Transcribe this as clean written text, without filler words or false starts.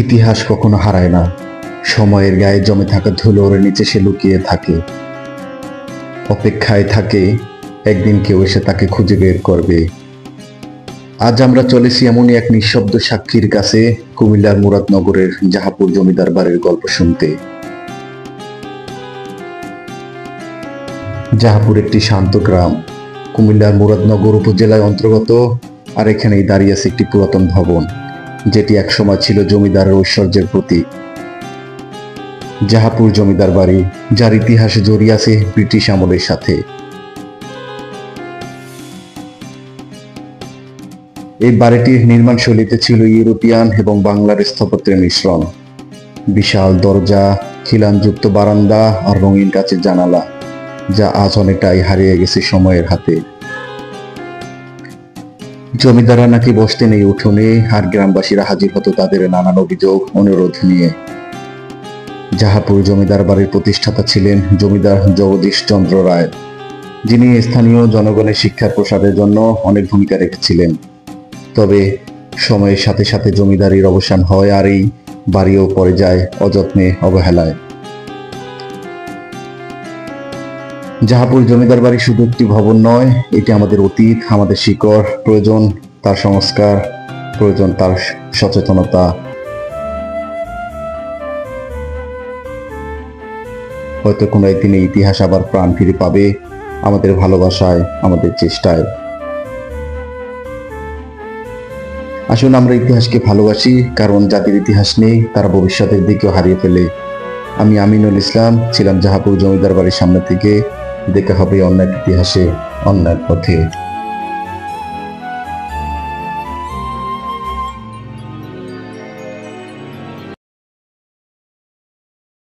ইতিহাস কখনো হারায় না। সময়ের গায়ে জমে থাকা ধুলোর নিচে সে লুকিয়ে থাকে, অপেক্ষায় থাকে একদিন কেউ এসে তাকে খুঁজে বের করবে। আজ আমরা চলেছি এমনই এক নিঃশব্দ সাক্ষীর কাছে, কুমিল্লার মুরাদনগরের জাহাপুর জমিদার বাড়ির গল্প শুনতে। জাহাপুর একটি শান্ত গ্রাম, কুমিল্লার মুরাদনগর উপজেলায় অন্তর্গত। আর এখানেই দাঁড়িয়ে আছে একটি পুরাতন ভবন, যেটি একসময় ছিল জমিদারের ঐশ্বর্যের প্রতীক। জাহাপুর জমিদার বাড়ি, যার ইতিহাসে জড়িয়ে আছে ব্রিটিশ আমলের সাথে। এই বাড়িটির নির্মাণ শৈলীতে ছিল ইউরোপিয়ান এবং বাংলার স্থাপত্যের মিশ্রণ। বিশাল দরজা, খিলানযুক্ত বারান্দা আর রঙিন কাচের জানালা, যা আজ অনেকটাই হারিয়ে গেছে সময়ের হাতে। জমিদাররা নাকি বসতেন এই উঠোনে, আর গ্রামবাসীরা হাজির হতো তাদের নানান অভিযোগ অনুরোধ নিয়ে। জাহাপুর জমিদার বাড়ির প্রতিষ্ঠাতা ছিলেন জমিদার জগদীশ চন্দ্র রায়, যিনি স্থানীয় জনগণের শিক্ষার প্রসারের জন্য অনেক ভূমিকা রেখেছিলেন। তবে সময়ের সাথে সাথে জমিদারির অবসান হয়, আর এই বাড়িও পড়ে যায় অযত্নে, অবহেলায়। জাহাপুর জমিদার বাড়ি শুধু একটি ভবন নয়, এটি আমাদের অতীত, আমাদের শিকড়। প্রয়োজন তার সংস্কার, প্রয়োজন তার সচেতনতা। হয়তো কোনো একদিন এই ইতিহাস আবার প্রাণ ফিরে পাবে, আমাদের ভালোবাসায়, আমাদের চেষ্টায়। আসুন আমরা ইতিহাসকে ভালোবাসি, কারণ যাদের ইতিহাস নেই তারা ভবিষ্যতের দিকেও হারিয়ে ফেলে। আমি আমিনুল ইসলাম ছিলাম জাহাপুর জমিদার বাড়ির সামনে থেকে। দেখা হবে অন্য এক ইতিহাসে, অন্য এক পথে।